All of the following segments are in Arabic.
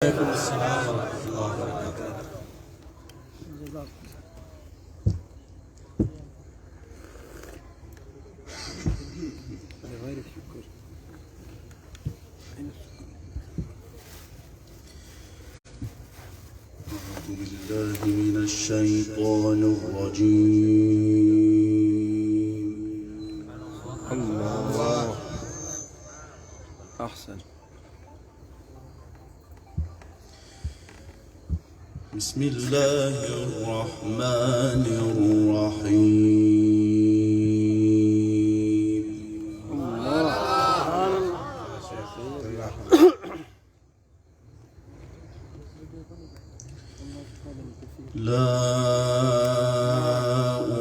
وعليكم السلام ورحمة الله وبركاته. أعوذ بالله من الشيطان الرجيم. الله أحسن. بسم الله الرحمن الرحيم. لا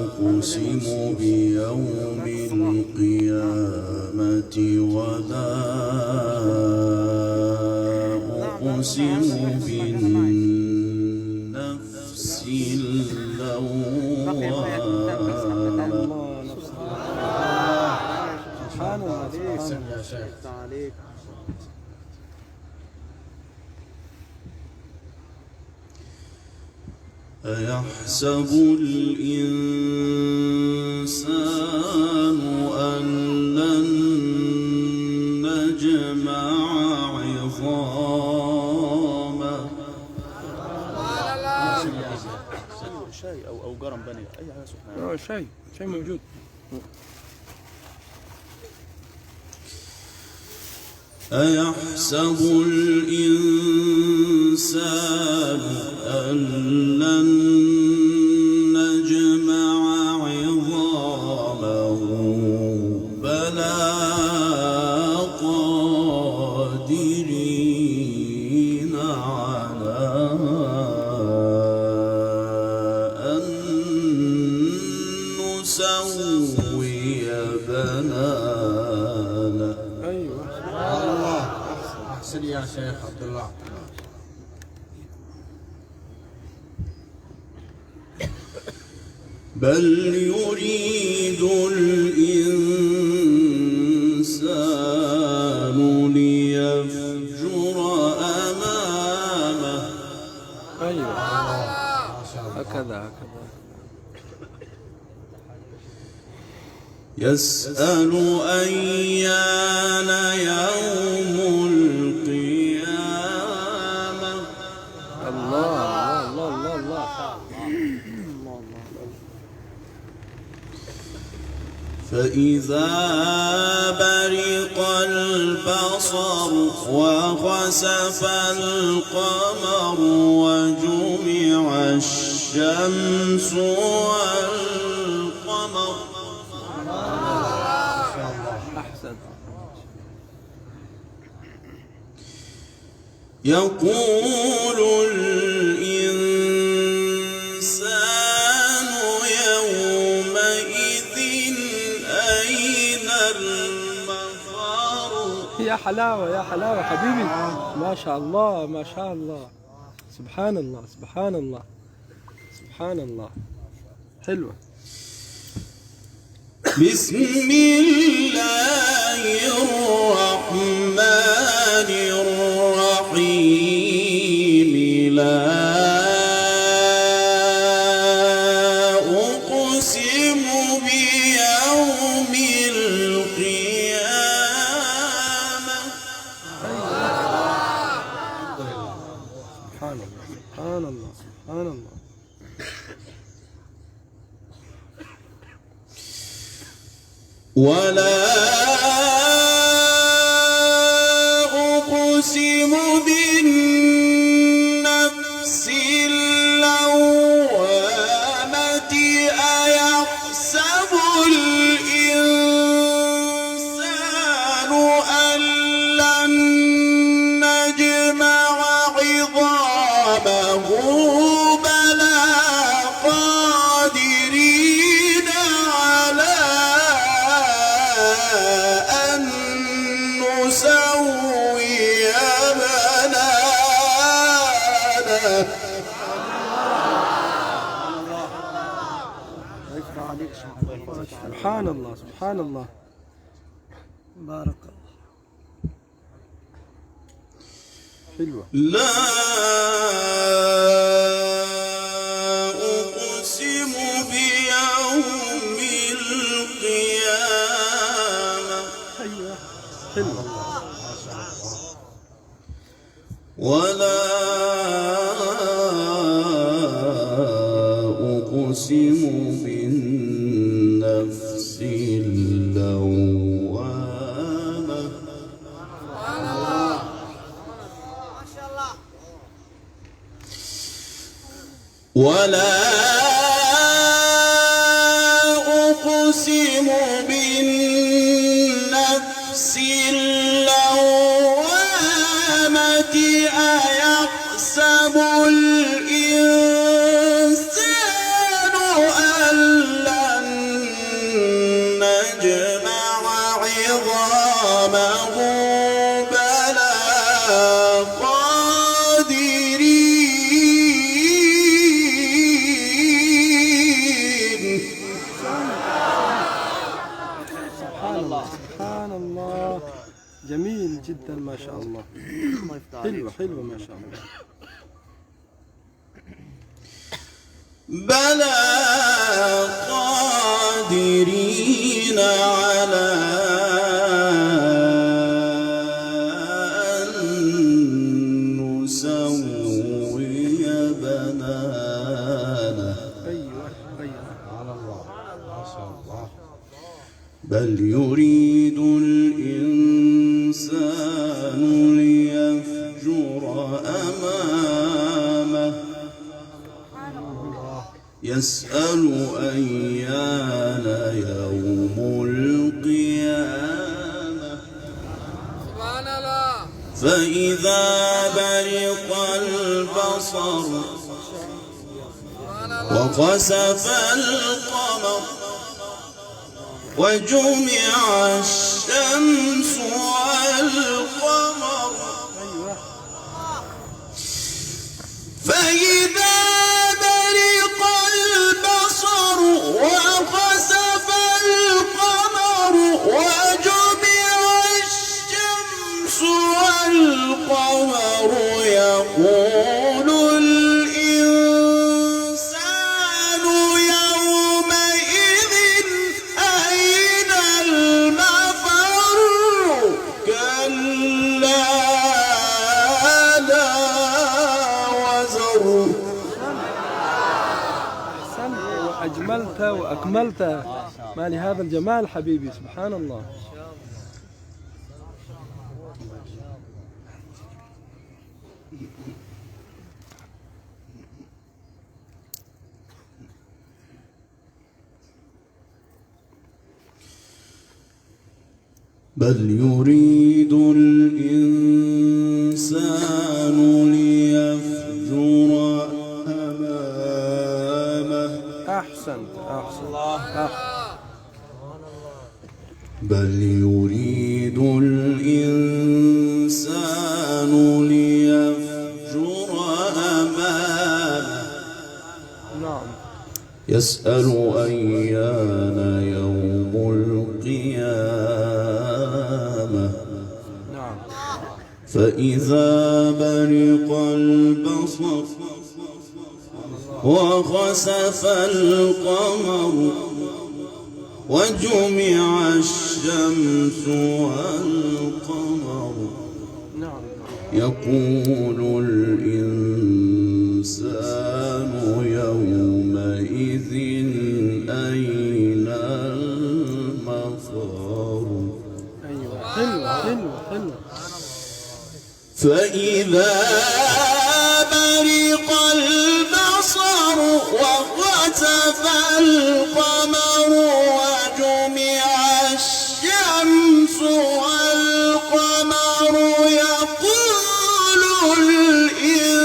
أقسم بيوم القيامة ولا أقسم بالنفس اللوامة. سبحان الله يا شيخ. أيحسب الإنسان أن لن نجمع عظامه. شاي او قرن بني اي حاجه سخنه. شيء موجود. أيحسب الإنسان أن لن نجمع عظامه بلى قادرين على أن نسوي بنانه. أيوة الله أحسن يا شيخ عبد الله. بل يريد الإنسان ليفجر أمامه. أيوة هكذا يسأل أيان يوم القيامة. الله فإذا برق البصر وخسف القمر وجمع الشمس والقمر. أحسن. يقول الإنسان يومئذ أين المفر. يا حلاوة حبيبي. ما شاء الله. سبحان الله. حلوة. بسم الله الرحمن الرحيم. لا أقسم بيوم القيامة. سبحان الله. ولا أقسم بالنفس اللوامة. أيحسب الإنسان أن لن نجمع عظامه بلى قادرين على أن نسوي بنانه. سبحان الله. بارك الله. حلوة. لا أقسم بيوم القيامة أيوة حلوة. ولا أقسم بالنفس اللوامة ولا أقسم بالنفس اللوامة أيحسب الإنسان أن لن نجمع عظامه بلى قادرين. سبحان الله، جميل جدا ما شاء الله. حلوة حلوة ما شاء الله. بلى قادرين على أن نسوي بنانه أيوة أيوة. سبحان الله ما شاء الله. بل يريد الإنسان ليفجر أمامه يسأل أيان يوم القيامة فإذا برق البصر وخسف القمر وجمع الشمس والقمر فإذا برق البصر وخسف القمر وجمع الشمس والقمر يقول الإنسان يومئذ أين المفر كلا لا وزر. أحسنت وأجملت وأكملت. ما لهذا الجمال حبيبي، سبحان الله. بل يريد الإنسان ليفجر أمامه أحسنت أحسنت. بل يريد الإنسان ليفجر أمامه نعم. يسأل أيان يوم القيامة نعم. فإذا برق البصر وخسف القمر وجمع الشمس والقمر نعم. يقول الإنسان يومئذ أين المفر أيوة حلوة حلوة حلوة. فإذا برق البصر وخسف القمر وجمع الشمس والقمر يقول الإنسان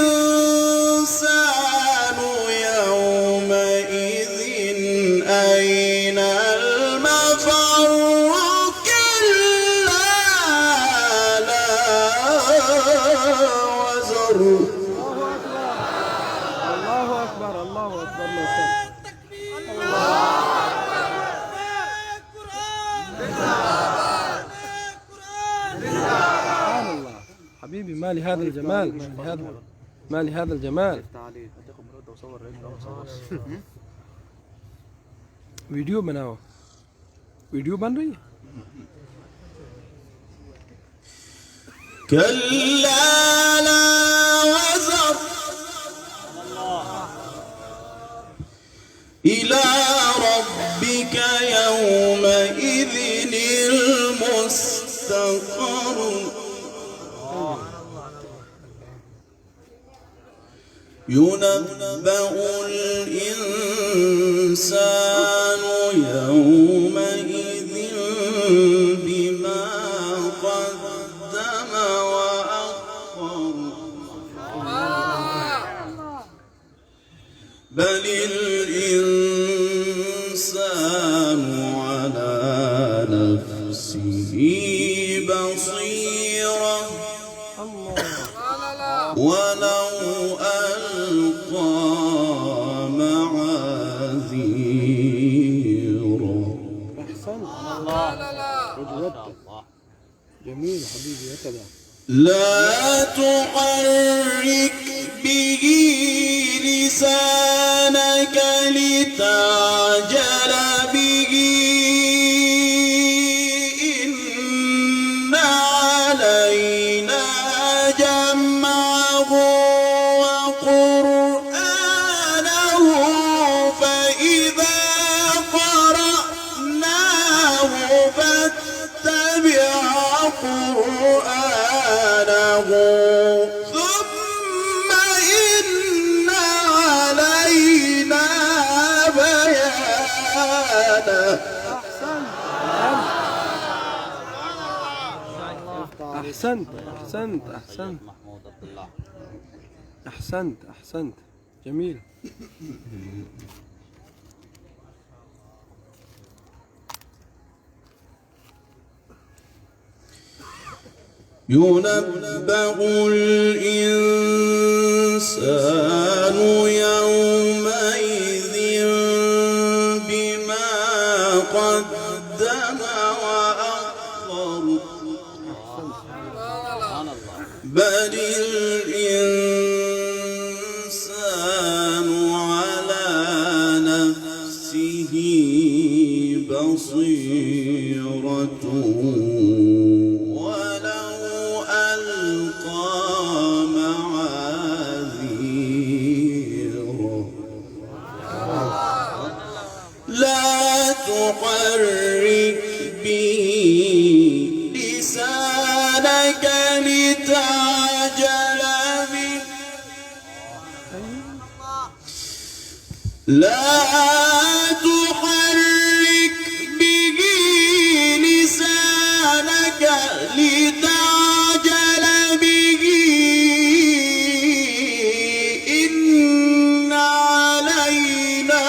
يومئذ أين المفر كلا لا وزر. الله أكبر الله أكبر ما شاء الله. سبحان الله حبيبي ما ما لهذا الجمال، ما لهذا الجمال. تعالي هتاخد مرات وصور رجل وصور. वीडियो बनाओ, वीडियो बन रही है। كلا لا وزر إلى ربك يومئذ المستقر ينبأ الإنسان يومئذ بما قدم وأخر بل الإنسان على نفسه بصيرة ولو ألقى معاذيره. جميل حبيبي هكذا. لا تحرك به لسانك لتعجل به إن علينا جمعه وقرآنه فإذا قرأناه فاتبع قرآنه ثم إن علينا بيانه. أحسنت أحسنت أحسنت أحسنت أحسنت جميل. ينبأ الإنسان يومئذ بما قدم وأخر بل الإنسان على نفسه بصيرة ولو ألقى معاذيره. لا تحرك به لسانك لتعجل به لا تحرك به لسانك لتعجل به إن علينا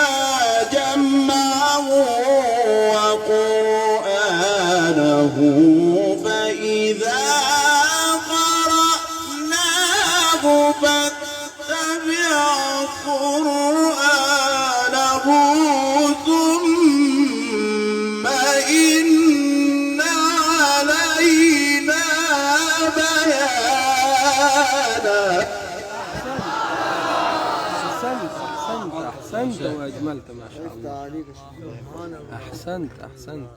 جمعه وقرآنه فإذا قرأناه فاتبع قرآنه ثم إن علينا بيانه. أحسنت أحسنت أحسنت وأجملت ما شاء الله. أحسنت أحسنت.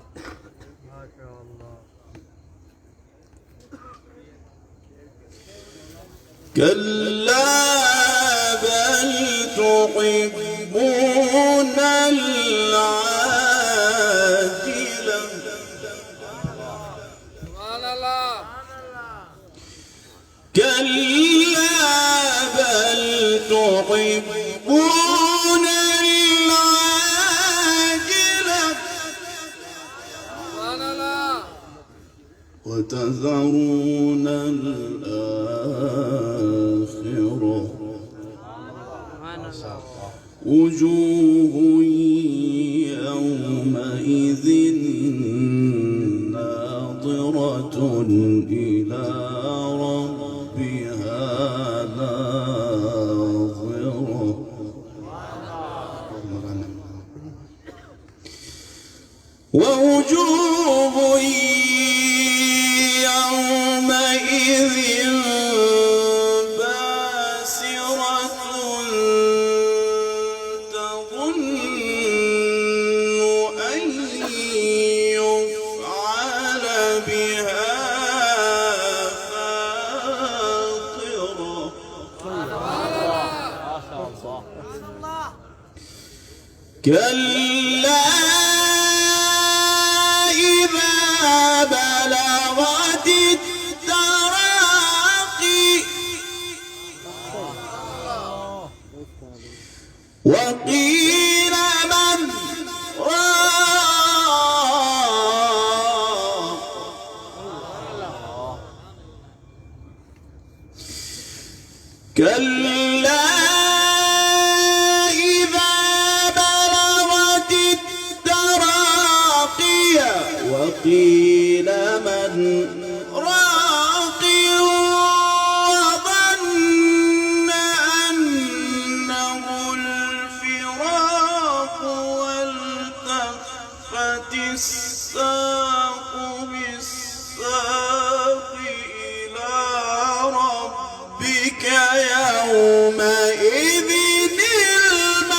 كلا بل تحبون العاجلة كلا بل تحبون العاجلة وتذرون الآخرة وجوه يومئذ ناظرة إلى ربها ناظرة ووجوه يومئذ كلا إذا بلغت التراقي وقيل من راق كلا إذا بلغت التراقي وقيل من راق وظن أنه الفراق والتفت الساق بالساق إلى ربك يومئذ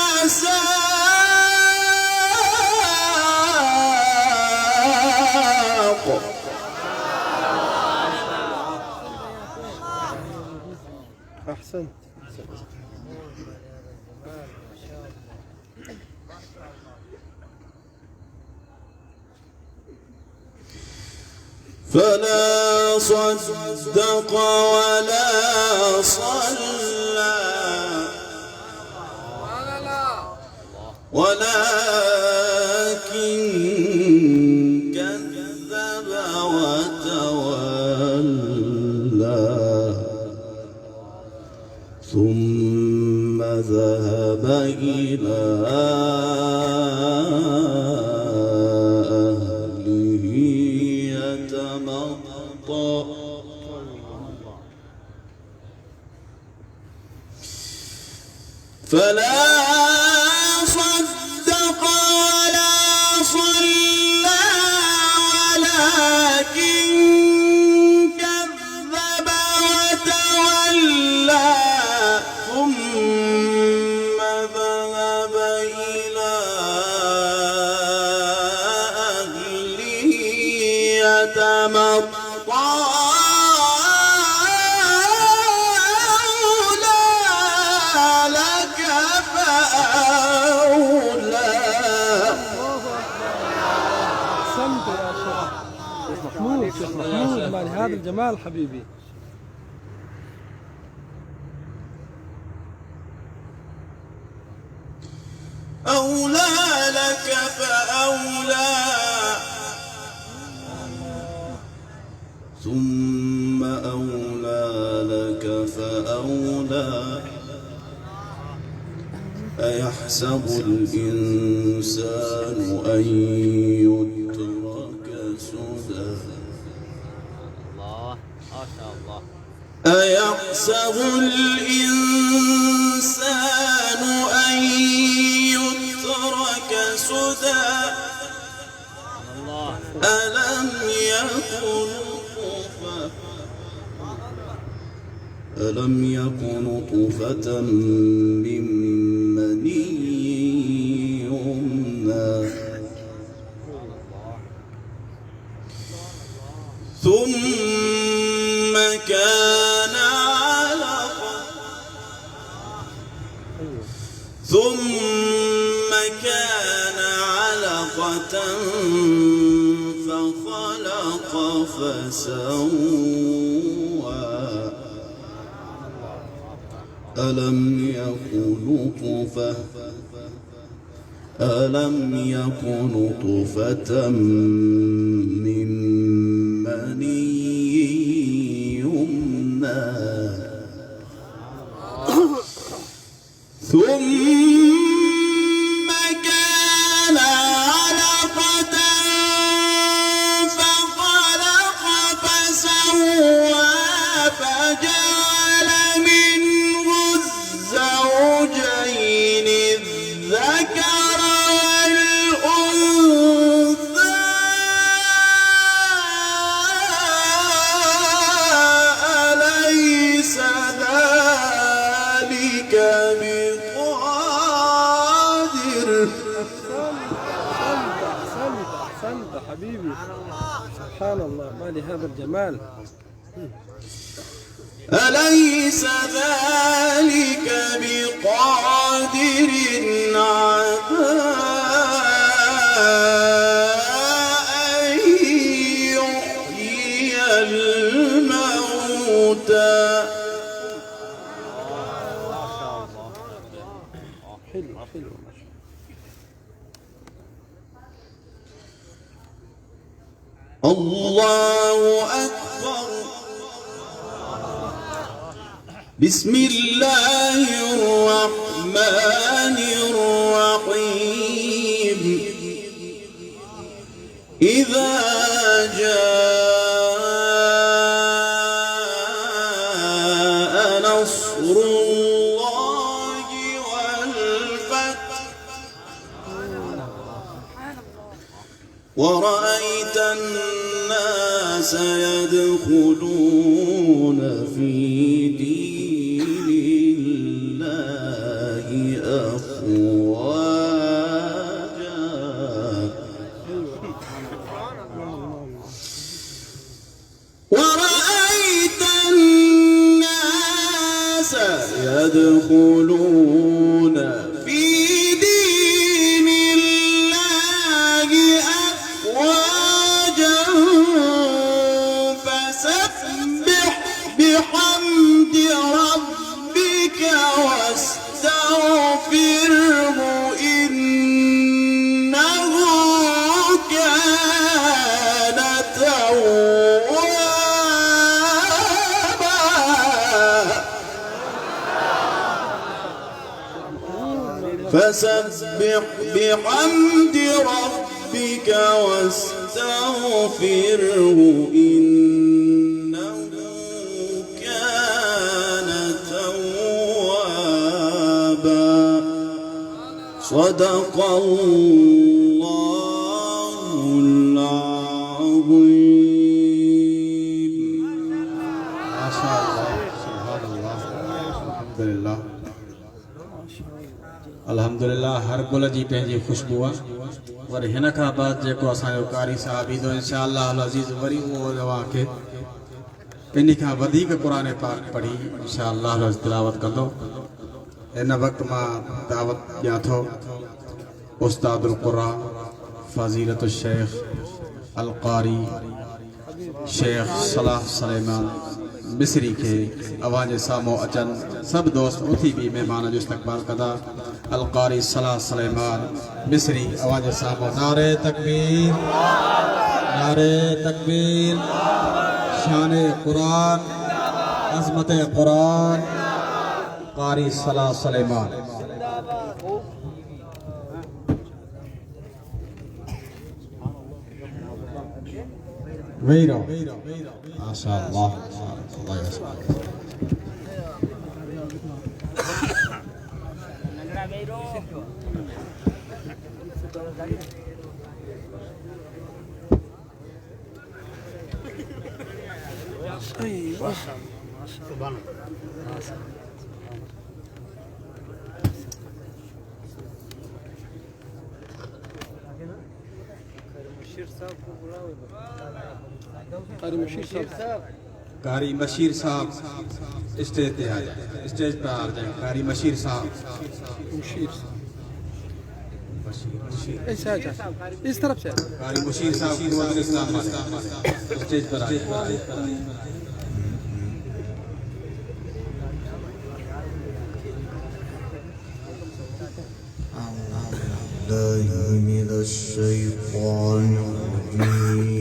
المساق أحسنت. فلا صدق ولا صلى ولكن كذب وتولى ثم ذهب إلى أهله يتمطى فلا صدق ولا صلى ولكن كذب وتولى ثم ذهب إلى أهله يتمطى شيخ محمود مع هذا الجمال حبيبي. أولى لك فأولى ثم أولى لك فأولى أيحسب الإنسان أن يترك سدى أيحسب الإنسان أن يترك سدى ألم يكن نطفة من مني يمنى ثم كان علقة فخلق فسوى ألم يكن نطفة من مني يمنى ثم كان علقة فخلق فسوى فجعل منه الزوجين الذكر والأنثى أليس ذلك بقادر أحسنت حبيبي. سبحان الله، ما لهذا الجمال. أليس ذلك بقادر على حلو ما شاء الله أكبر. بسم الله الرحمن الرحيم. إذا جاء نصر الله والفتح ورأيت الناس يدخلون في دين الله أفواجا ورأيت الناس يدخلون في دين الله أفواجا فسبح بحمد ربك واستغفره إنه كان توابا. فسبح بحمد ربك واستغفره إنه كان توابا. صدق الله العظيم. ما شاء الله سبحان الله الحمد لله अल्हम्दुलिल्लाह हर गुल जी पंहिंजी ख़ुशबू आहे पर हिन खां बाद जेको असांजो कारी साहिब ईंदो इंशाअल्लाह अज़ीज़ वरी उहो तव्हांखे इन खां वधीक क़ुरान पाक पढ़ी इंशाअल्लाह तिलावत कंदो। हिन वक़्तु मां दावत ॾियां थो उस्तादुल क़ुरा फ़ज़ीलत शेख अल क़ारी शेख सलाह सलेमान मिस्री के अवाजे सामो अचन सब दोस्त उथी भी मेहमान जो इस्तकबाल कदा। अल क़ारी सलाह सलेमान मिस्री अवाजे सामो नारे तकबीर शान कुरान अज़मत कुरान क़ारी सलाह सलेमान। वही रहो माशाअल्लाह أيوة कारी मशीर साहब स्टेज पे आ जाए स्टेज पे आ जाए कारी मशीर साहब مشير मशीर ايش هذا ايش طرف شيء कारी मशीर साहब कुव्वत इस्लाम स्टेज पर आ जाए। من الشيطان الرجيم.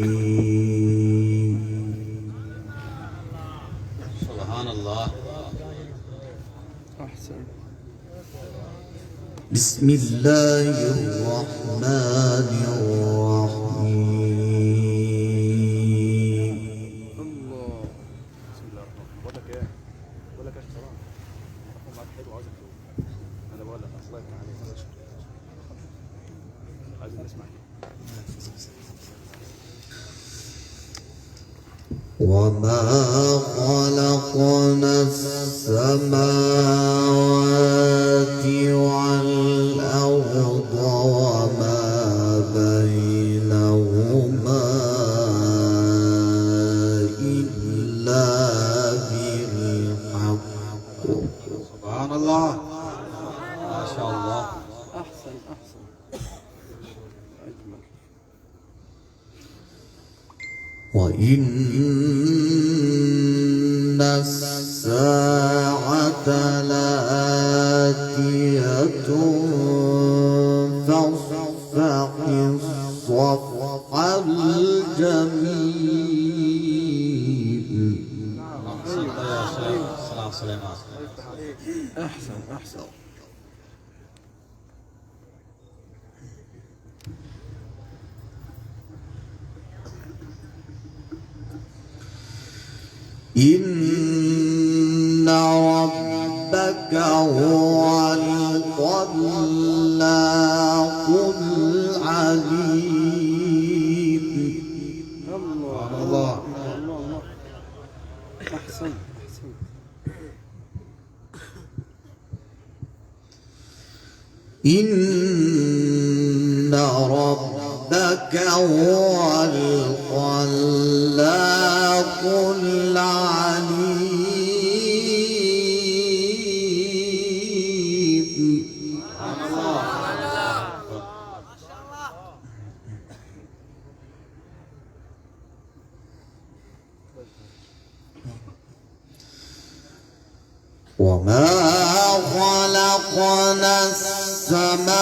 सुभान अल्लाह। احسن بسم الله الرحمن الرحيم. الله بسم الله الرحمن الرحيم. بقول لك ايه؟ بقول لك يا شيخ صلاح رقم معاك حلو عاوزك تقول. انا بقول لك اصل الله عليك عايزين نسمع كده. وما خلقنا السماوات والأرض وما بينهما إلا بالحق. सुभान अल्लाह माशाअल्लाह। احسن احسن اجمل وإن الساعة لآتية أحسن أحسن. إن ربك هو الخلاق العليم. الله الله. الله. أحسن أحسن. إن ربك هو الخلاق العليم. وما خلقنا السماوات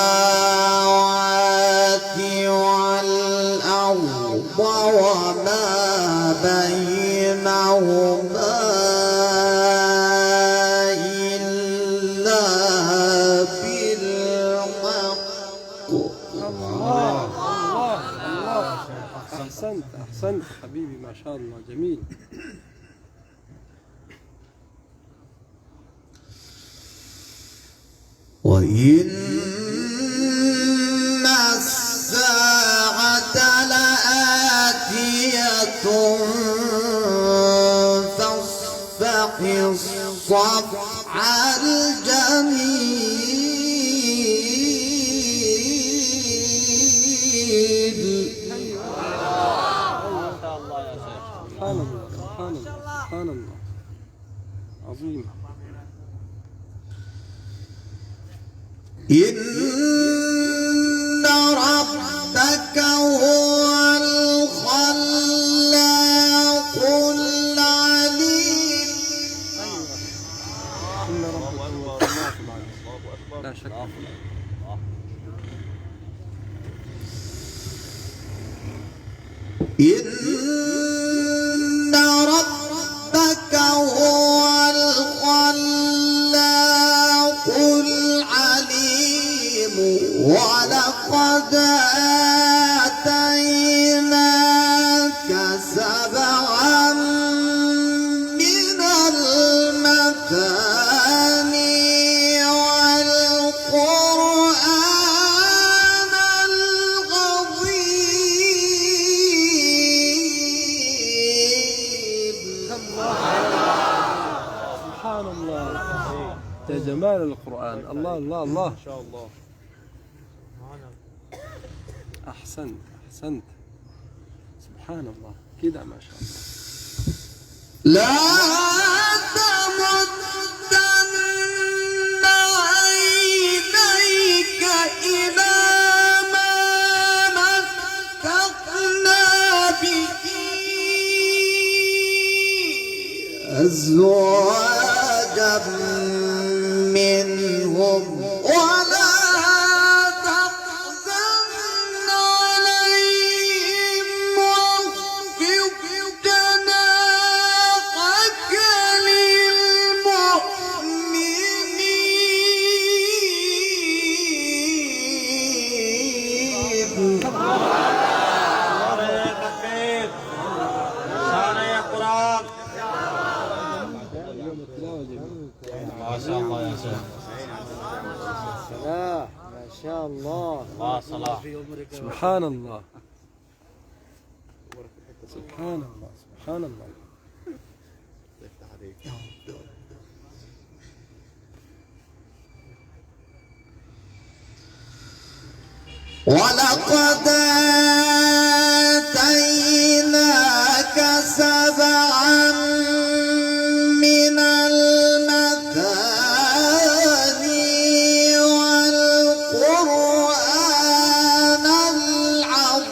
والأرض وما بينهما إلا بالحق. الله الله الله. أحسنت أحسنت حبيبي، ما شاء الله، جميل. وإن الساعة لآتية فاصفح الصفح الجميل. سبحان الله سبحان الله سبحان الله. عظيم. إن ربك هو الخلاق العليم. إن ربك هو الخلاق العليم، لا شك. إن ربك هو الخلاق العليم. ولقد آتيناك سبعا من المثاني والقرآن العظيم. سبحان الله يا جمال القرآن. الله الله الله. ما شاء الله. أحسنت أحسنت. سبحان الله كده ما شاء الله. لا تمدن عينيك إلى ما متعنا به أزواجا منهم ولا تحزن عليهم واخفض جناحك للمؤمنين. ما شاء الله يا شيخ. صلاح ما شاء الله. صلاح. سبحان الله سبحان الله سبحان الله. ولقد آتيناك سبعا من المثاني والقرآن العظيم.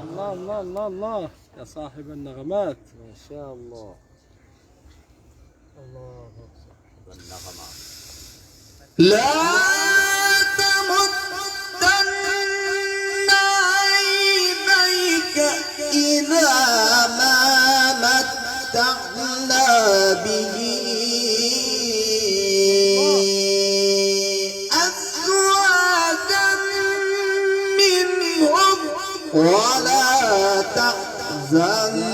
الله الله الله الله يا صاحب النغمات. ما شاء الله. لا تمدن عينيك إلى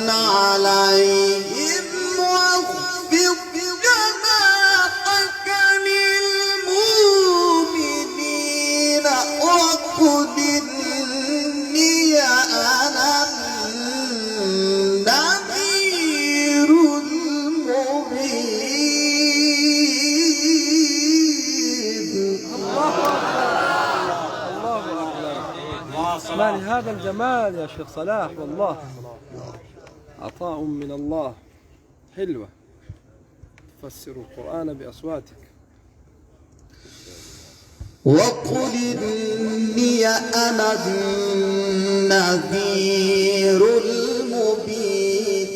عليهم واخفض جناحك للمؤمنين وقل إني أنا النذير المبين. الله أكبر. ما لهذا الجمال يا شيخ صلاح، والله عطاء من الله. حلوة تفسر القرآن بأصواتك. وقل إني أنا النذير المبين.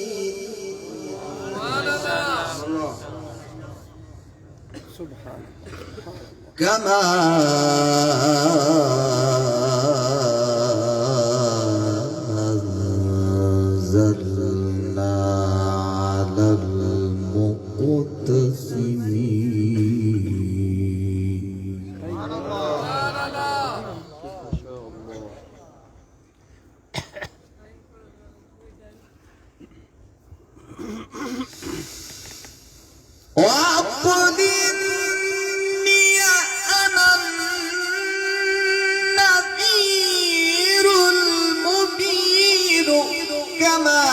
سبحان الله. كما أنزلنا على المقتسمين. ما شاء الله. وقل إني أنا النذير المبين. كما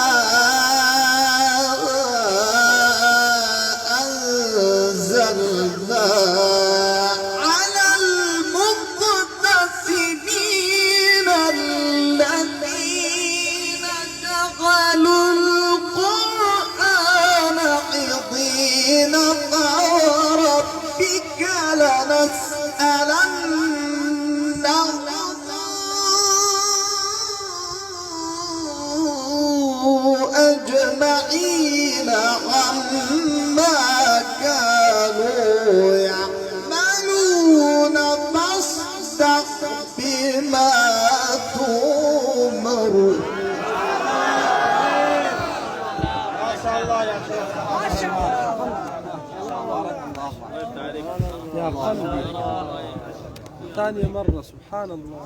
أنزلنا على المقتسمين الذين شغلوا القرآن عظيم. فوربك لنسألنهم أجمعين عما كانوا يعملون. فاصدق بما تؤمر. يا قلبي ثانية مرة. سبحان الله.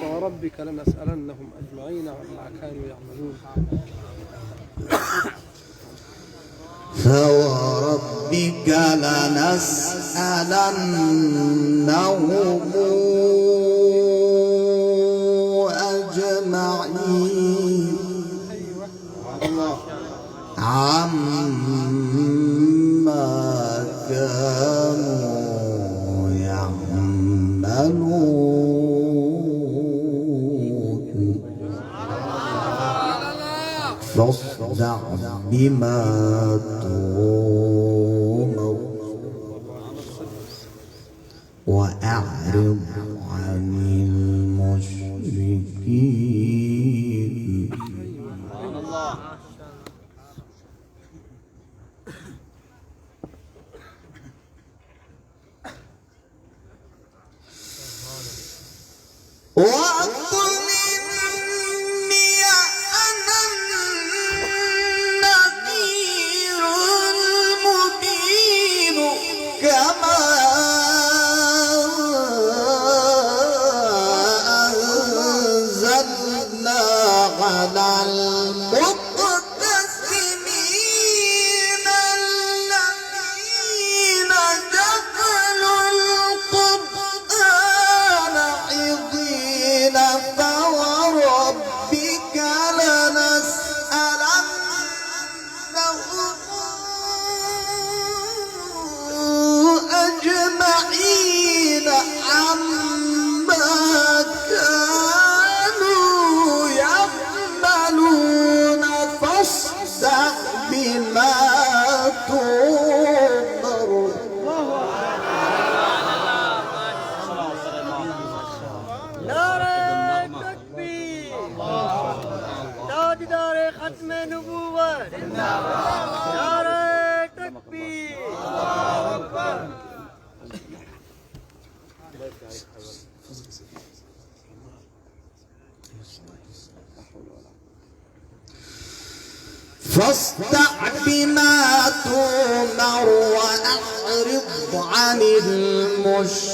وربك لنسألنهم أجمعين عما كانوا يعملون. فوربك لنسألنهم أجمعين عما كانوا يعملون. فاصدع بما تؤمر وأعرض عن المشركين. وقل إني أنا النذير المبين. كما أنزلنا على المقتسمين الذين دخلوا القرآن عظيم. فوربك لنسألنهم أجمعين عما كانوا يعملون. فاصدع بما تؤمر. نعرة تكبير. تاجدار ختم نبوت. نعرة تكبير. فاصدع بما تؤمر وأعرض عن المشركين.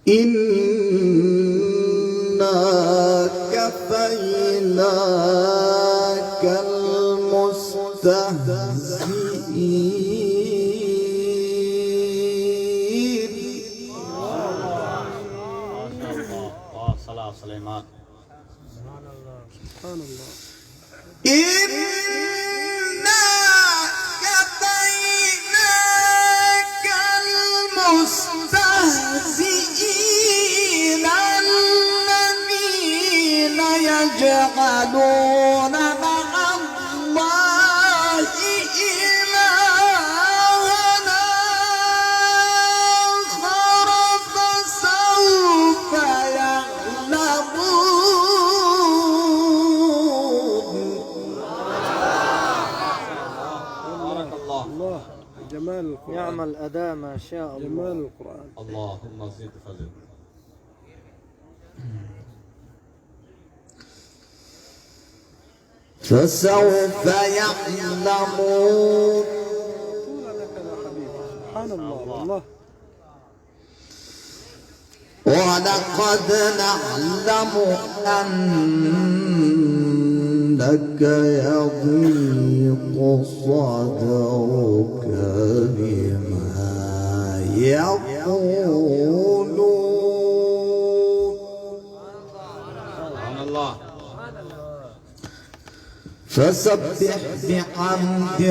إن كفيناك المستهزئين صلاة سليمان سبحان الله. إنا كفيناك المستهزئين الذين يجعلون مع الله إلهنا آخر فسوف يعلمون. بارك الله. الله جمال القرآن. نعم الأداء ما شاء الله. جمال القرآن. اللهم زد فزد. فسوف يعلمون. طول لك يا حبيبي. سبحان الله والله. ولقد نعلم أنك يضيق صدرك بما يقولون. سبحان الله. فسبح بحمد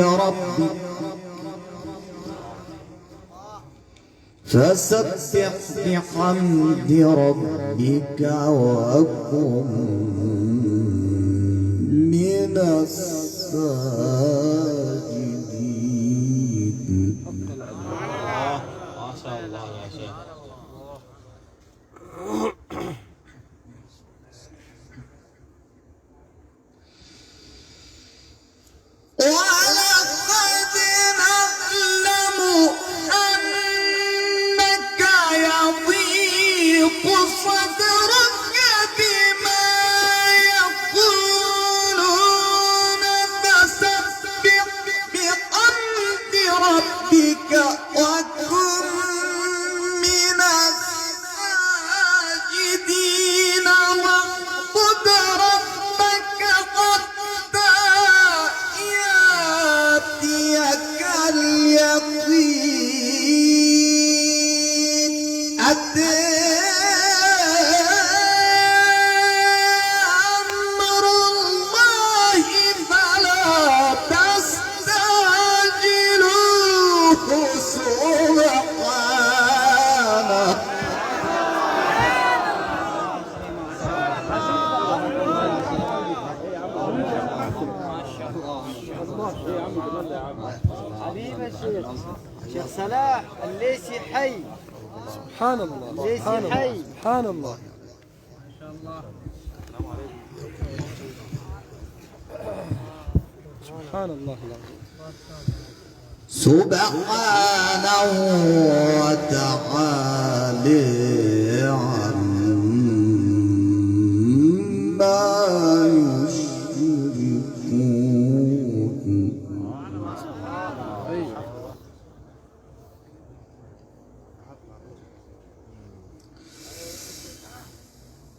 ربك وكن من الساجدين. ما شاء الله يا شيخ. ولقد نعلم أنك يضيق صدرك بما يقولون فسبح بحمد ربك وكن من الساجدين واعبد ربك حتى يأتيك اليقين. أمر الله فلا تستعجلوه سبحانه. حبيب الشيخ شيخ صلاح الليسي حي. سبحان الله. ليس سبحان الله. حي. سبحان الله. سبحان الله العظيم. سبحانه وتعالى عما يشركون. أيوه.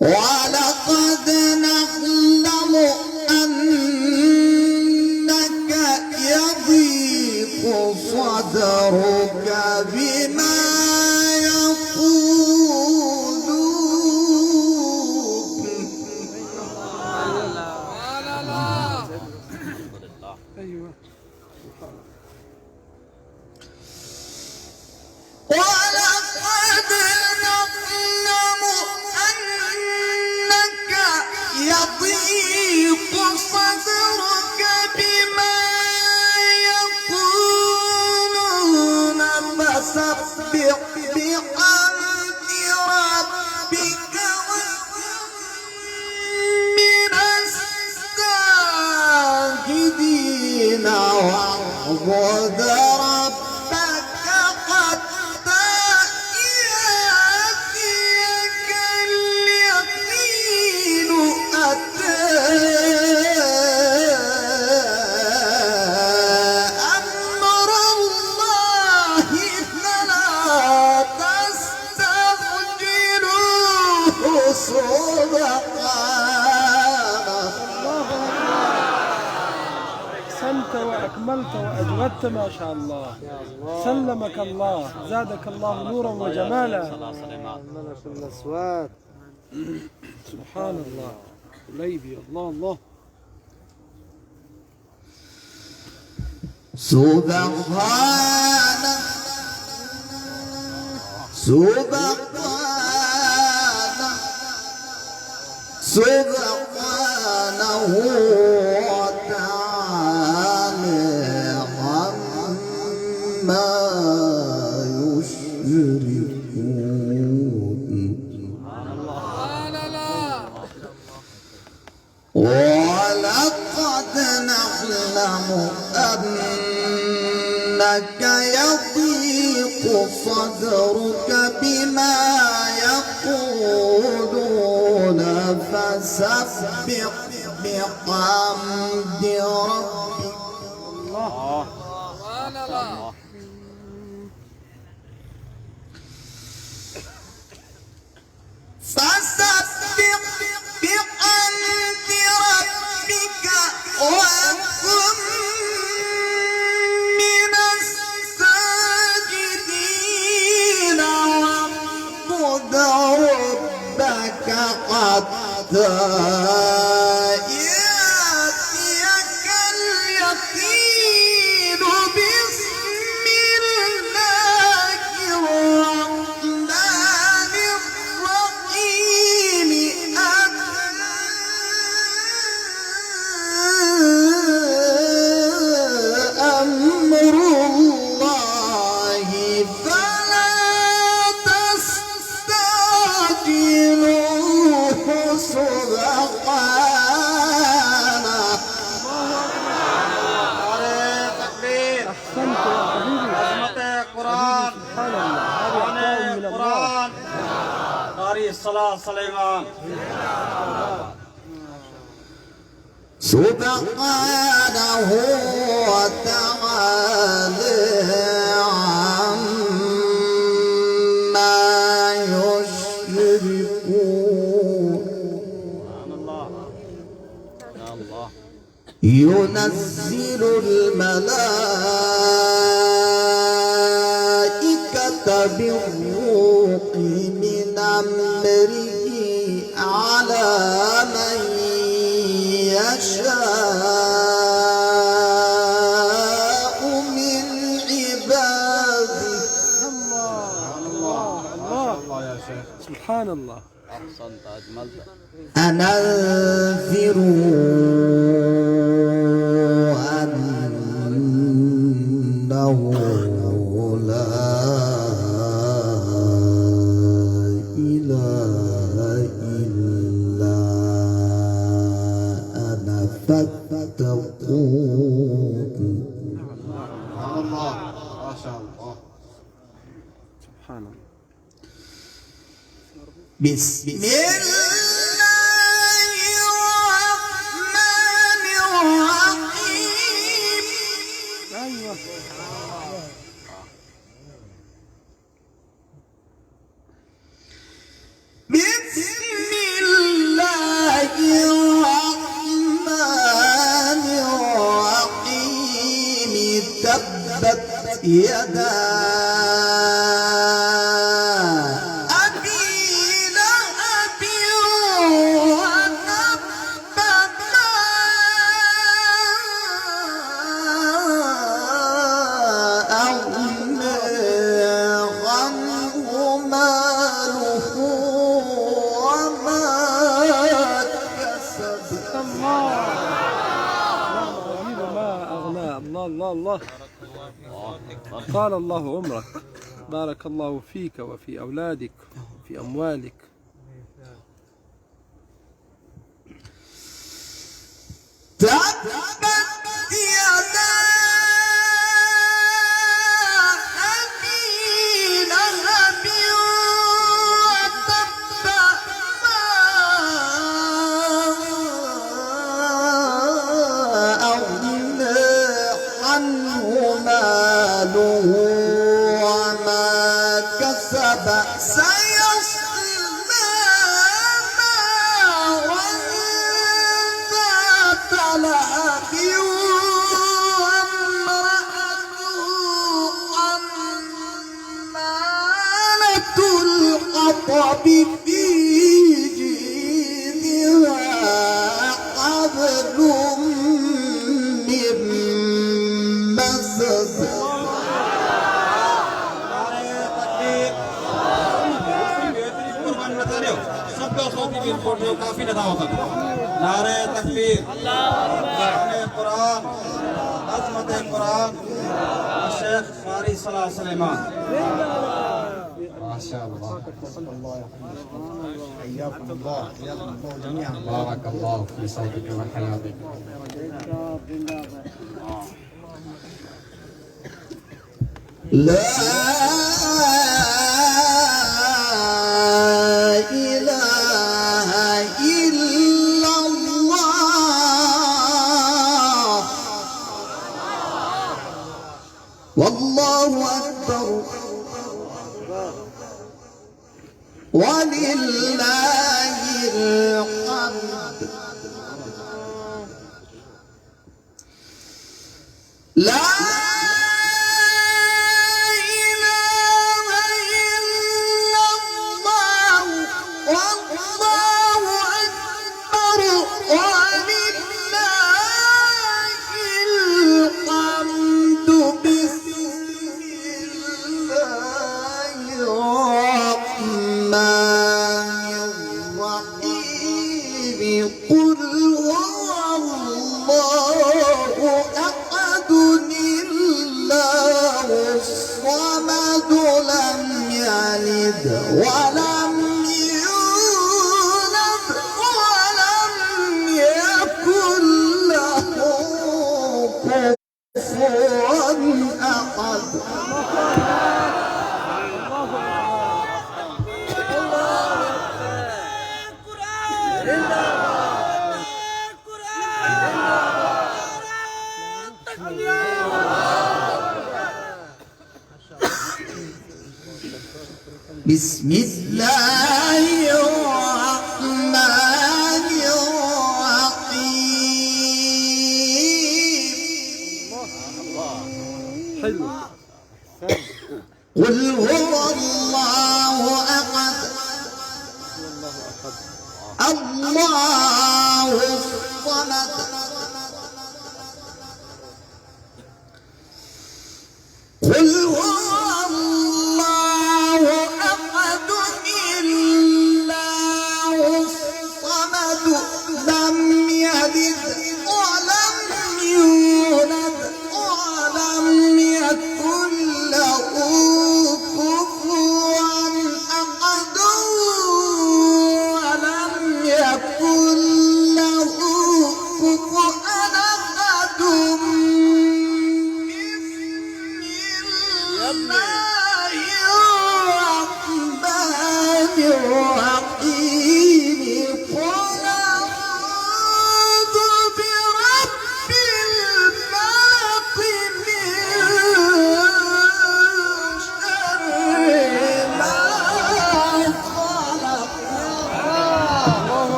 ولقد نعلم أنك يضيق صدرك بما يقولون. أيوه. ولقد نعلم أنك أحسنت وأكملت وأجودت ما شاء الله. سلمك الله، زادك الله نورا وجمالا. ملك الأصوات. سبحان الله. ليبي الله الله. سبحانه سبحانه وتعالى عما يشركون. ولقد نعلم أنك يضيق صدرك بما يقولون فسبح بحمد ربك. فسبح بحمد ربك وكن من الساجدين واعبد ربك حتى يأتيك اليقين. بسم الله الرحمن الرحيم. أمر الله فلا تستعجلوه سبحانه. أحسنت يا حبيبي. القرآن سبحان الله. هذه عطاء من الله. القرآن قارئ الصلاة سليمان. سبحانه وتعالى عما يشركون. ينزل الملائكة بالروح من أمره على من يشاء من عباده. الله يا شيخ. سبحان الله. أحسنت أجملت. أن أنذروا أنه لا إله إلا أنا فاتقون. الله ما شاء الله. سبحان الله. بسم الله الرحمن الرحيم. أيوة. بسم الله الرحمن الرحيم. تبت يدا الله. قال الله عمرك. بارك الله فيك وفي أولادك وفي أموالك. تبت يدا أبي لهب وتب ما أغنى عنه ماله وما كسب. سيصلى करियो सब को सोची भी रिपोर्ट जो काफी नथा होता नारे तकबीर अल्लाह कुरान अज़मत कुरान शेख कारी सलाह सुलेमान माशाअल्लाह حياكم الله جميعا بارك الله في صوتك وحياتك لا إله إلا الله والله أكبر ولله الحمد لا قل هو الله أحد الله الصمد لم يلد ولم يولد ولم يكن له كفوا أحد بسم الله الرحمن الرحيم حلو قل هو الله أحد الله الصمد قل هو الله أحد الله الصمد لم يلد ولم يولد ولم يكن له كفوا أحد ولم يكن له كفوا أحد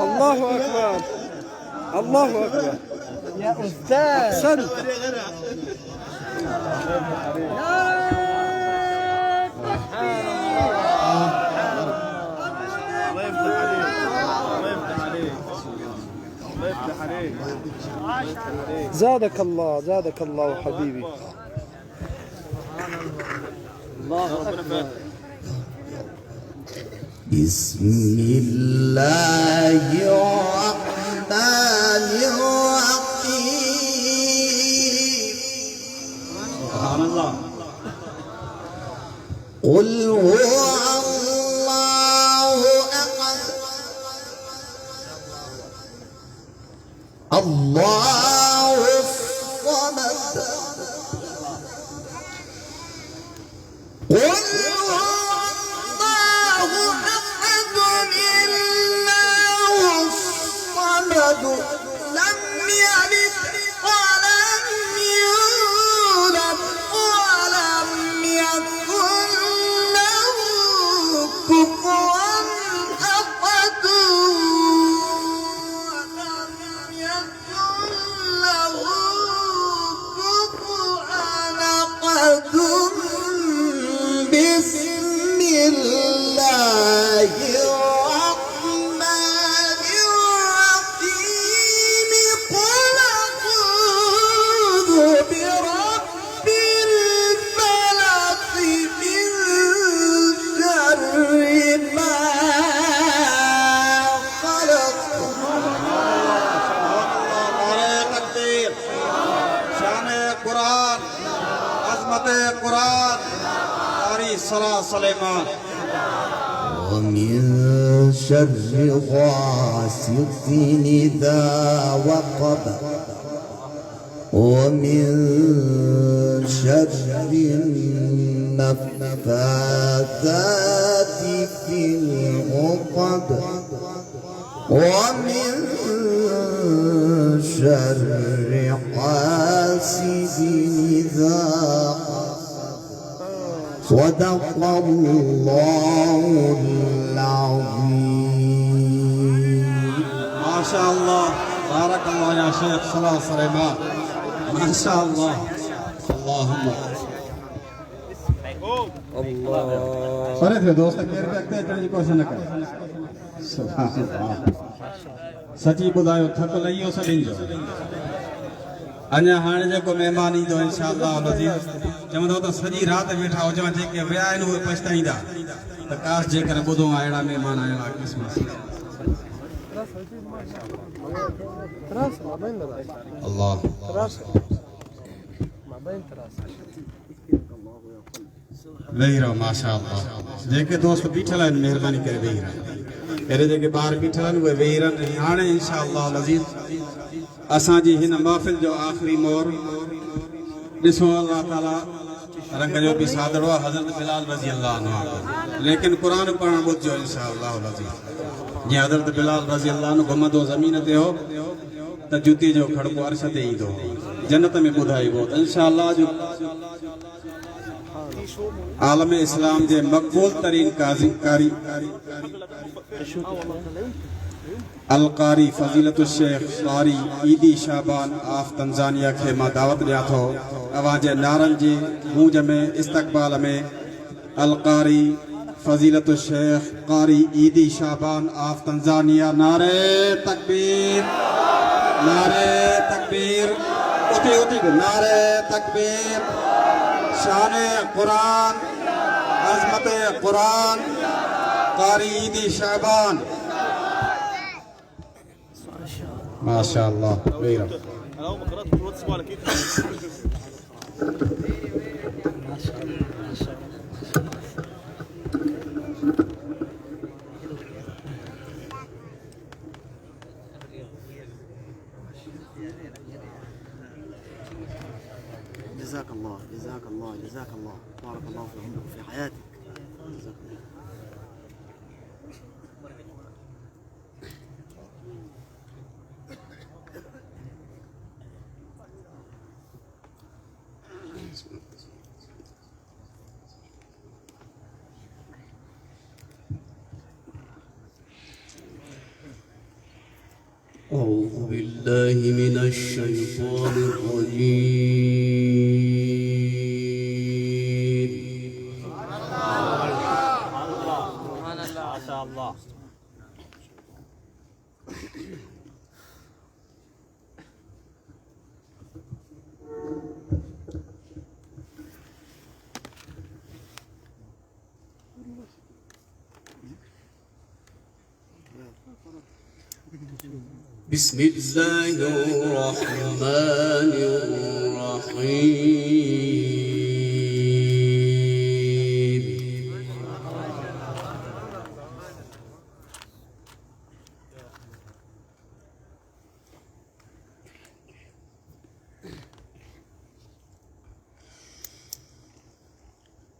الله أكبر الله أكبر يا أستاذ أحسنت الله يفتح عليك الله يفتح عليك الله يفتح عليك زادك الله زادك الله حبيبي الله أكبر بسم الله الرحمن الرحيم سبحان الله قل هو الله أحد الله الصمد قل هو الله أحد الله الصمد لم يلد ولم يولد ولم يكن له كفوا أحد ولم يكن الصلاة سليمان ومن شر غاسق إذا وقب ومن شر النفاثات في العقد ومن شر حاسد إذا صدق الله العظيم. ما شاء الله بارك الله يا شيخ صلاة سليمان ما شاء الله. اللهم فرق रे दोस्त केर रखते चढ़ जी कोशिश न कर सुभान अल्लाह सची बुधायो थक लइयो सभिन जो अञा हाणे जेको महिमान ईंदो इंशाअल्लाह अज़ीज़ चवंदो त सॼी राति वेठा हुजो जेके विया आहिनि उहे पछताईंदा त काश जेकर ॿुधो आहे अहिड़ा महिमान आहियां क़िस्मत تراس ما بين الراس الله تراس ما بين تراس वेही रहो माशाअल्लाह जेके दोस्त बीठल आहिनि महिरबानी करे वेही रहो अहिड़े जेके ॿार बीठल आहिनि उहे वेही रहनि हाणे इंशाअल्लाह अज़ीज़ असांजी हिन महफ़िल जो आख़िरी मोर ॾिसो अल्लाह ताला रंग जो बि सादड़ो आहे हज़रत बिलाल रज़ी अल्लाह अन्हु लेकिन क़ुरान पढ़णु ॿुधजो इंशाअल्लाह अज़ीज़ जीअं हज़रत बिलाल रज़ी अल्लाह अन्हु घुमंदो ज़मीन ते हो त जुती जो खड़को अर्श ते ईंदो जन्नत में ॿुधाइबो त इंशाअल्लाह जो आलम इस्लाम जे मक़बूल तरीन कारी अल कारी फज़ीलतुल शेख कारी ईदी शाबान आफ तंजानिया खे मां दावत ॾियां थो अवां जे नारनि जी गूंज में इस्तक़बाल में अल कारी फज़ीलतुल शेख कारी ईदी शाबान आफ तंजानिया नारे तकबीर उठी नारे तकबीर शान कुरान अज़मत कुरान कारी ईदी शाबान माशाअल्लाह انا اول ما قرات القرآن اسمه على كده جزاك الله جزاك الله جزاك الله بارك الله في عمرك وفي حياتك جزاك الله. أعوذ بالله من الشيطان الرجيم. ما شاء الله بسم الله الرحمن الرحيم.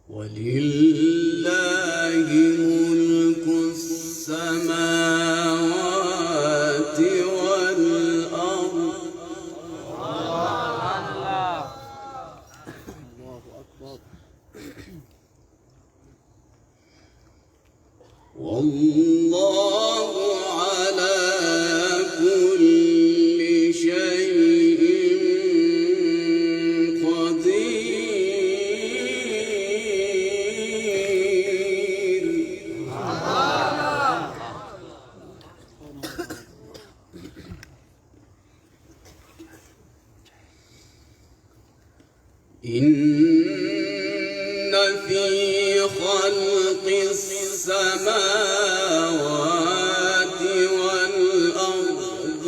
ولله ملك السماوات والأرض والله على كل شيء قدير. إن في خلق السماوات والأرض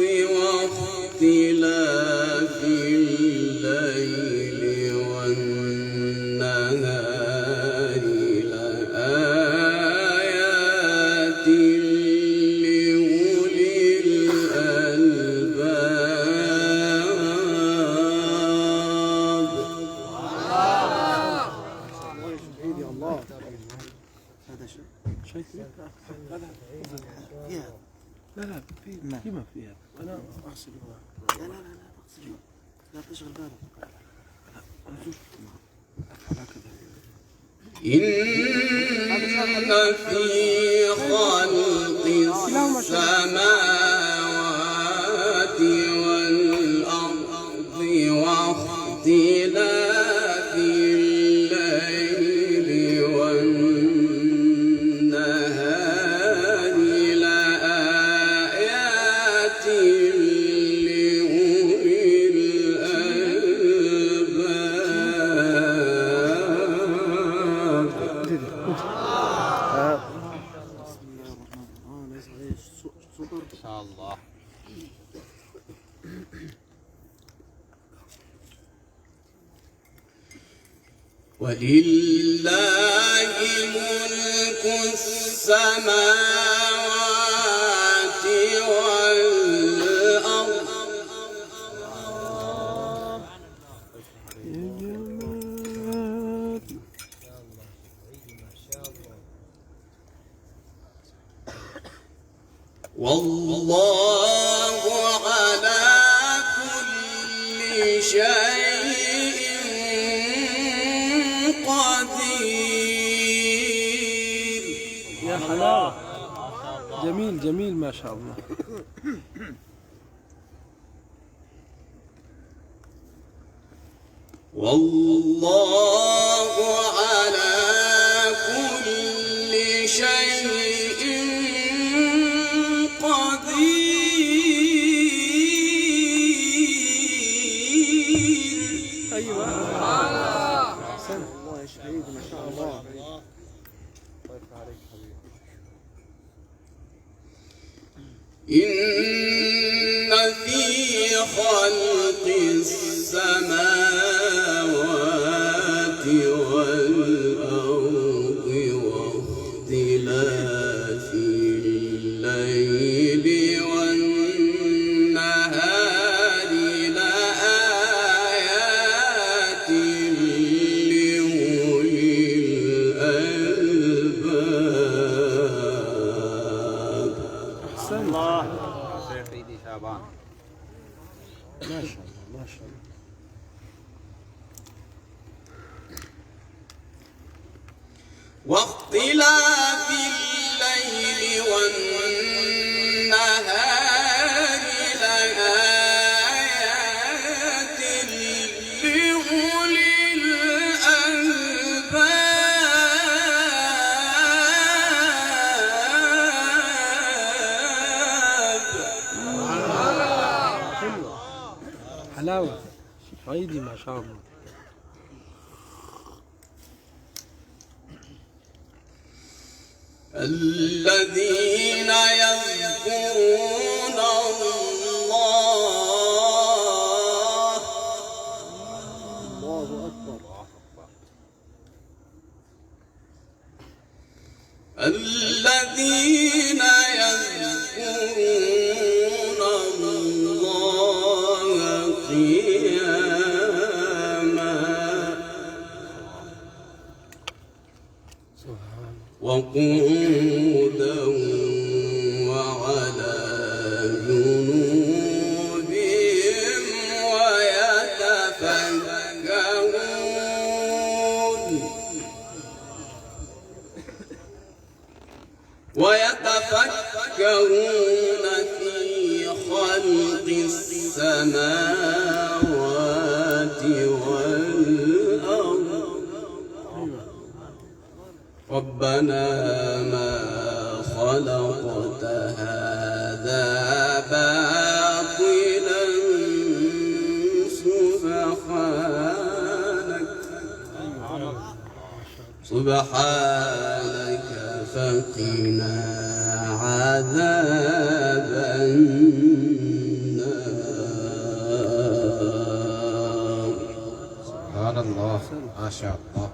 واختلاف الليل والنهار لا في ما فيها. أنا أحسن. لا تغسل، لا تشغل بالك. إن في خلق السماوات والأرض واختلاف الليل والنهار لآيات لأولي الألباب. بسم الله الرحمن الرحيم. ليس عليه سطر. إن شاء الله. ولله ملك السماوات والأرض والله على كل شيء قدير. يا حلاوة. جميل ما شاء الله. والله على كل شيء قدير. أيوة. الله يا شهيد ما شاء الله. إن في خلق السماوات والأرض واختلاف الليل والنهار لآيات لأولي الألباب. الله. سيدي شعبان. ما شاء الله ما شاء الله. واختلاف الليل والنهار لآيات لأولي الألباب. حلاوة. عيدي ما شاء الله. الذين يذكرون الله أكبر. الذين يذكرون الله قياما وقعودا وعلى جنوبهم ويتفكرون في خلق السماوات والأرض ربنا ما خلقت هذا باطلا سبحانك فقنا عذاب النار. سبحان الله ما شاء الله.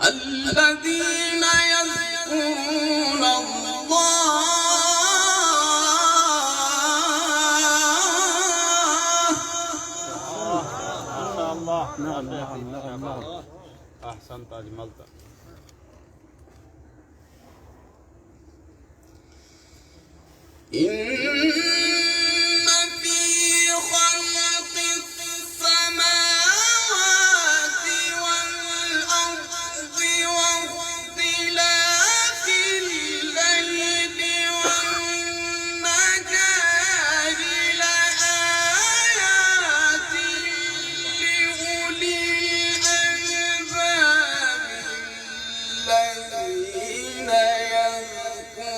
الذين يذكرون الله ما شاء الله. نعم. أحسنت أجملت. إن في خلق السماوات والأرض واختلاف الليل والنهار لآيات لأولي الألباب الذين يذكرون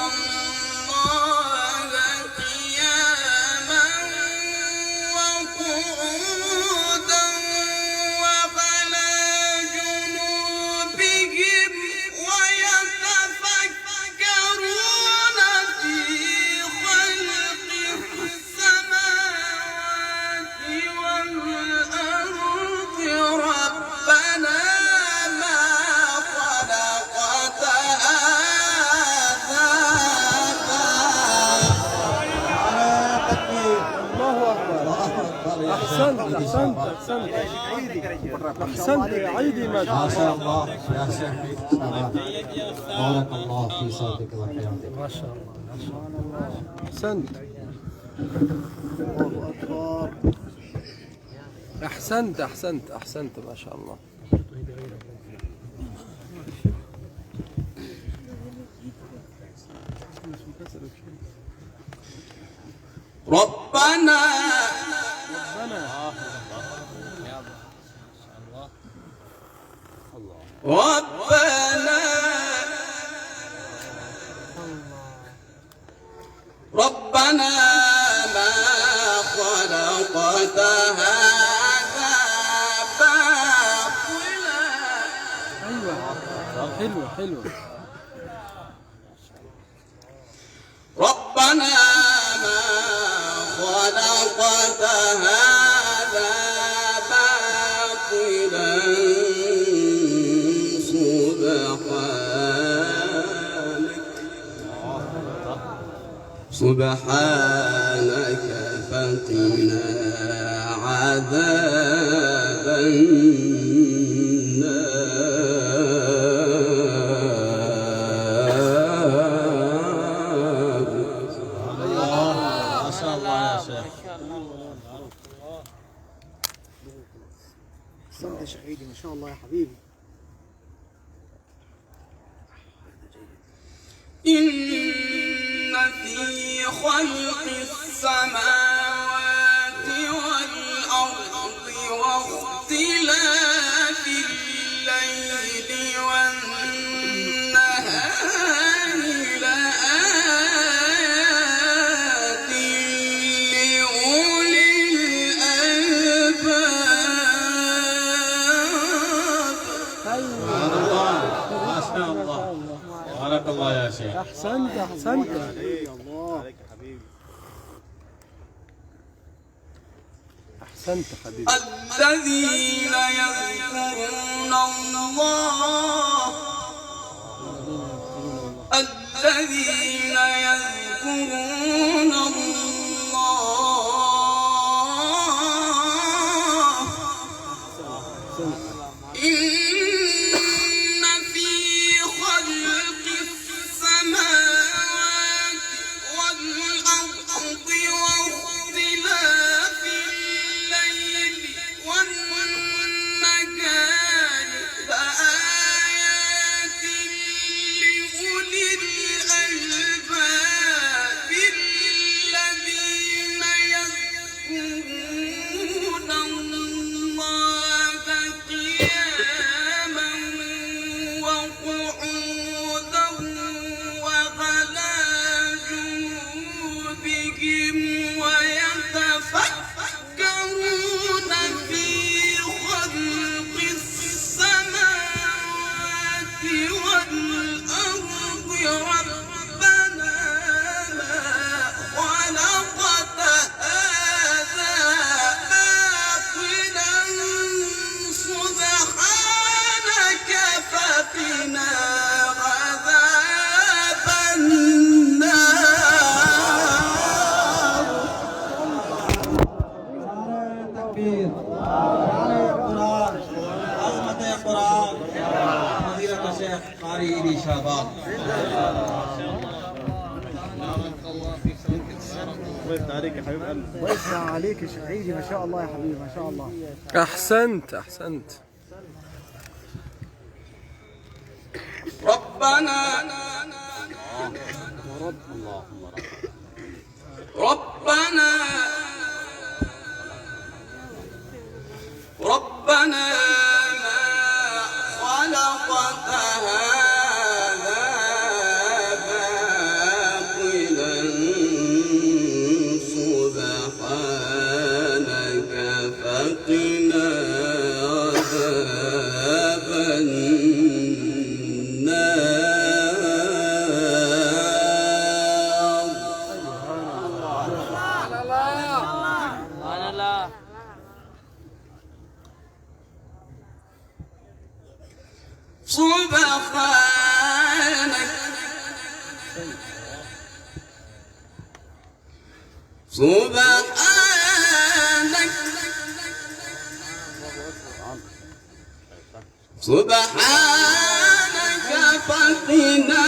الله قياما وقعودا وعلى جنوبهم ويتفكرون في خلق السماوات والأرض ربنا ما خلقت الله أكبر. أحسنت أحسنت أحسنت أحسنت يا عيدي ما شاء ما الله. شاء الله يا شيخ بارك الله في صوتك وحياتك. ما شاء الله ما شاء الله. أحسنت الله أكبر. أحسنت أحسنت أحسنت ما شاء الله. ربنا ربنا ما خلقت هذا باطلا. أيوة حلوة حلوة. ربنا ما خلقت هذا باطلا سبحانك فقنا عذاب النار. ما شاء الله يا شيخ. أحسنت يا شيخ عيدي ما شاء الله يا حبيبي. إن في خلق السماوات والأرض واختلاف الليل والنهار لآيات لأولي الألباب. ما شاء الله بارك الله يا شيخ. أحسنت أحسنت. الله أحسنت حبيبي. الذين يذكرون الله الذين يذكرون الله إن في خلق السماوات والأرض واختلاف الليل والنهار لآيات لأولي الألباب الذين يذكرون الله قياما وقعودا وعلى جنوبهم ويتفكرون في خلق السماوات والأرض ربنا ما خلقت هذا باطلا سبحانك فقنا عذاب النار. تكبير. عظمة القرآن. فضيلة الشيخ قارئ إلي شابان. الله يفتح عليك يا حبيب قلبي. الله يفتح عليك يا شيخ عيدي، ما شاء الله يا حبيبي، ما شاء الله. أحسنت أحسنت. ربنا ربنا ربنا ما خلقت هذا باطلا سبحانك فقنا عذاب سبحانك فقنا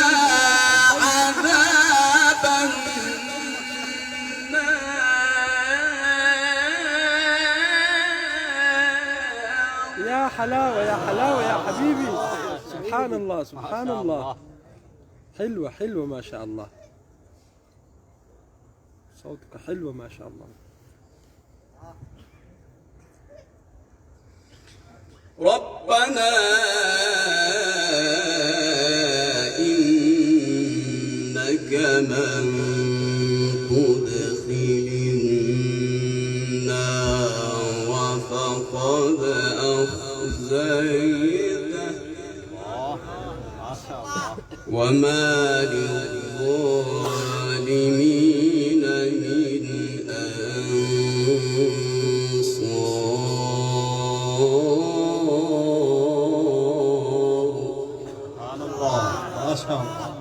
عذاب النار. يا حلاوة يا حلاوة يا حبيبي. سبحان الله سبحان الله. حلوة حلوة ما شاء الله. صوتك حلوة ما شاء الله. ربنا إنك من تدخل النار فقد أخزيته وما للظالمين من ما شاء الله.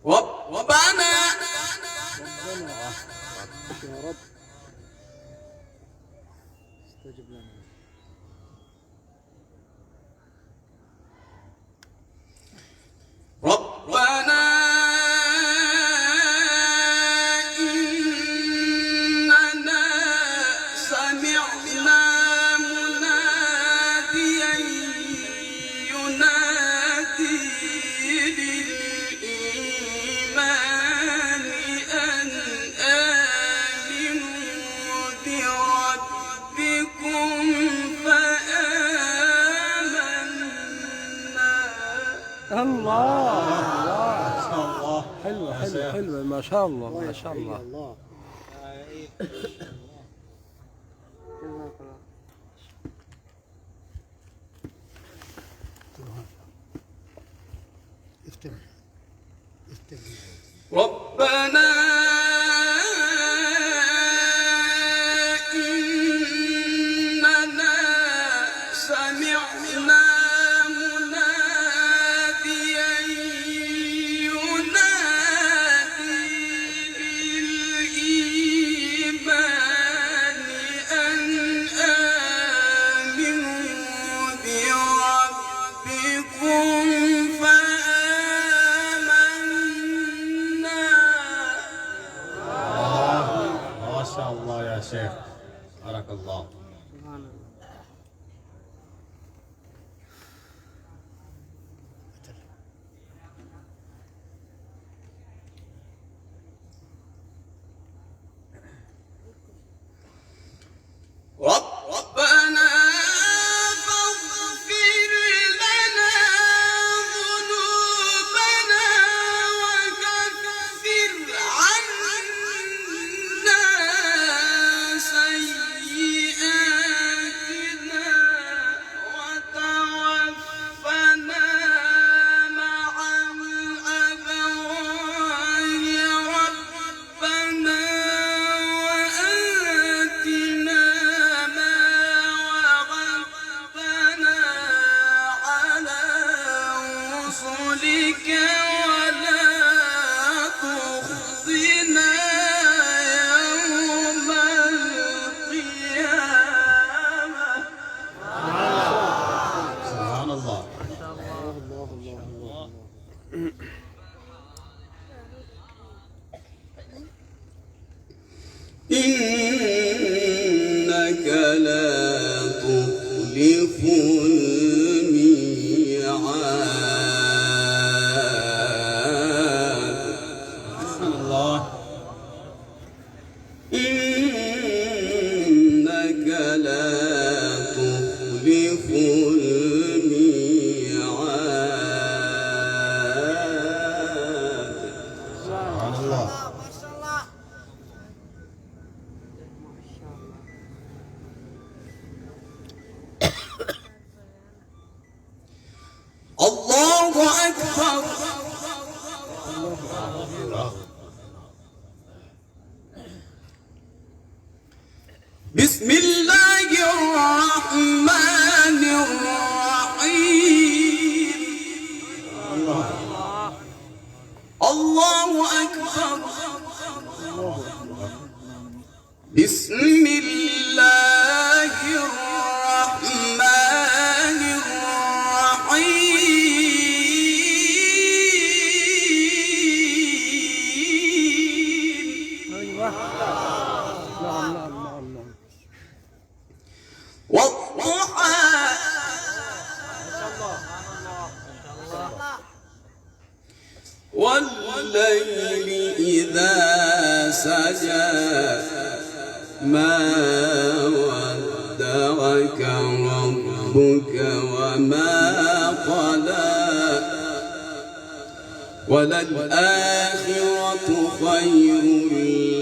ربنا يا رب استجب لنا. ربنا إننا سمعنا مناديا ينادي للإيمان أن آمنوا بربكم فآمنا. الله الله. حلوة حلوة حلوة ما شاء الله ما شاء الله. الله. ربنا إننا سمعنا مناديا ينادي للإيمان أن آمنوا بربكم فآمنا. ما شاء الله يا شيخ، بارك الله. ربنا فاغفر لنا ذنوبنا وكفر عنا سيئاتنا وتوفنا مع الأبرار. ربنا وآتنا ما وعدتنا على رسلك ولا تخزنا يوم القيامة. إنك لا تخلف الميعاد الله إنك لا تخلف الميعاد سبحان الله الله أكبر بسم الله الرحمن الرحيم الله أكبر بسم الله الرحمن الرحيم أيوة. نعم نعم نعم نعم. والضحى والليل إذا سجى ما ودعك ربك وما قلى وللآخرة خير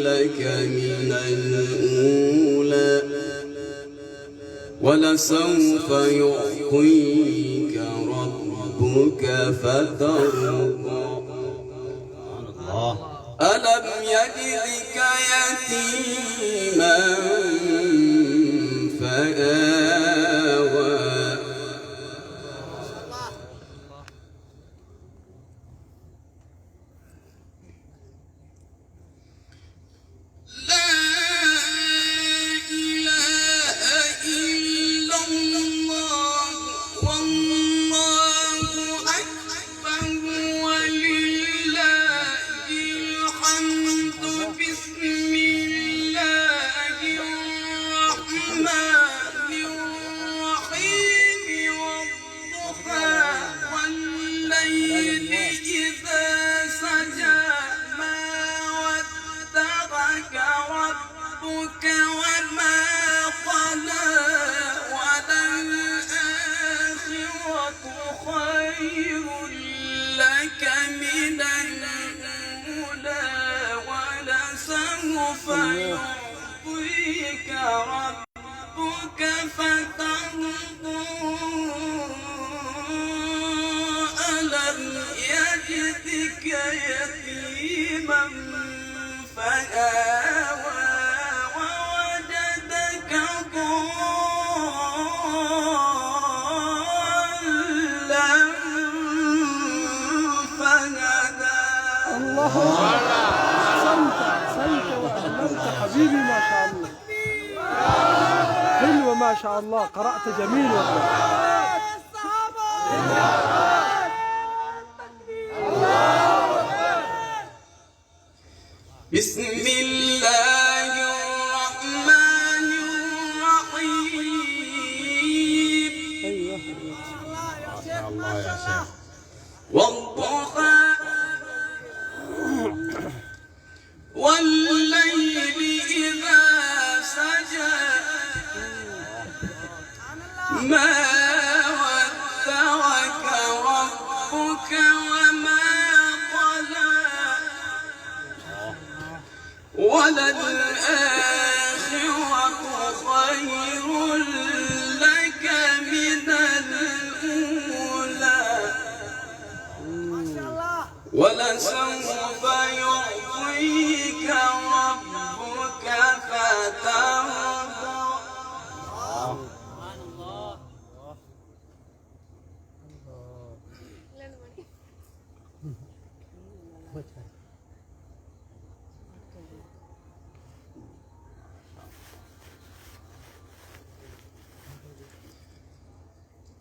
لك من الأولى ولسوف يعطيك ربك فترضى ألم يجدك يتيما فآوى لا إله إلا الله والله أكبر ولله الحمد بسم الله الرحمن الرحيم والضحى والليل إذا سجى ما ودعك ربك وما قلى وللآخرة خير لك من الأولى ولسوف يعطيك ربك فترضى ألم يجدك يتيما فآوى ووجدك ضالا فهدى الله أحسنت أحسنت وأجملت حبيبي ما شاء الله. حلوة ما شاء الله، قرأت جميل والله. بسم الله الرحمن الرحيم أيوة. الله يا شيخ والضحى والليل إذا سجى ما ودعك ربك وما قلى وللآخرة خير لك من الأولى ولسوف يعطيك ربك فترضى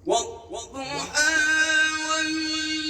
والضحى والليل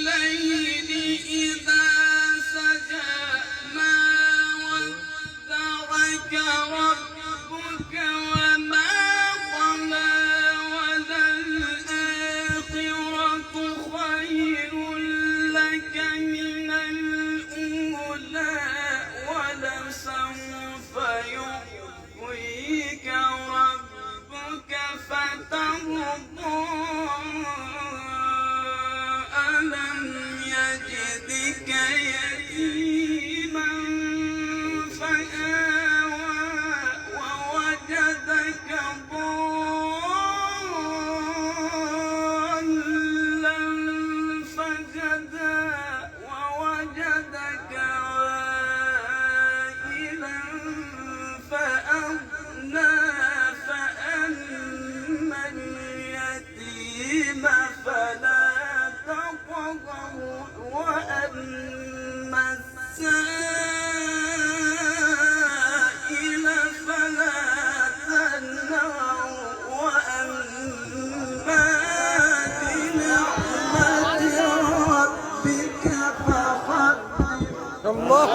الله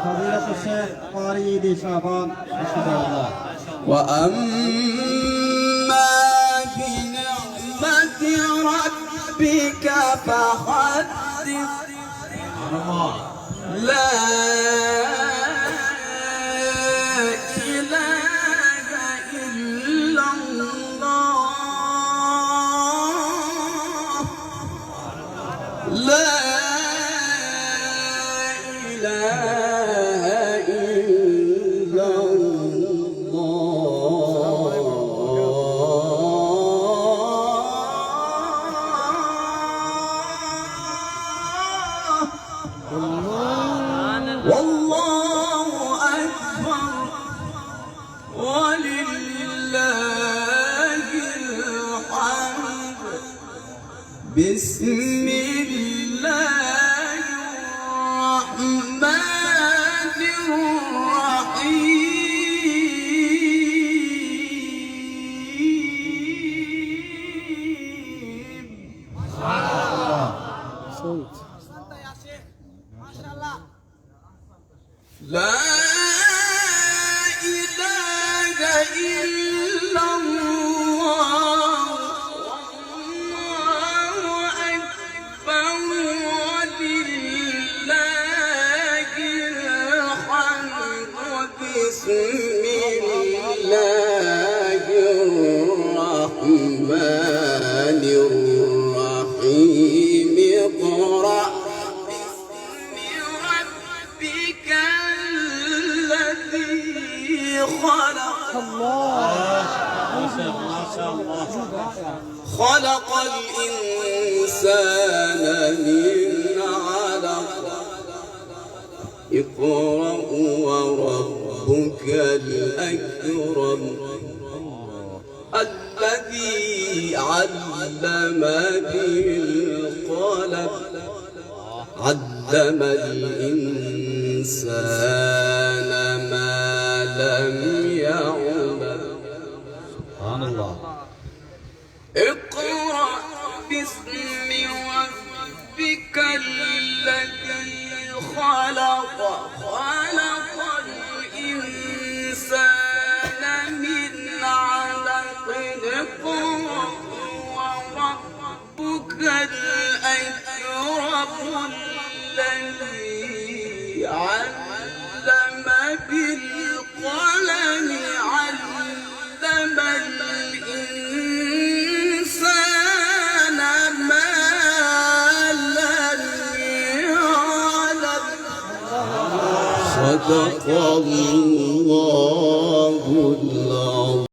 فضيلة الشيخ قاري دي شعبان أشهد الله. وأما بنعمة ربك فحدث لا إله إلا الله لا إله إلا الله والله أكبر ولله الحمد بسم الله الرحمن الرحيم صوت لا إله إلا الله والله أكبر ولله الحمد بسم الله الرحمن الرحيم اقرأ باسم ربك الذي خلق خلق الإنسان من علق اقرأ وربك الأكرم الذي علم بالقلم علم الإنسان ما لم يعلم سبحان الله. اقرأ باسم ربك الذي خلق خلق الإنسان من علق اقرأ وربك الأكرم الذي علم بالقلم علم الإنسان ما لم يعلم صدق الله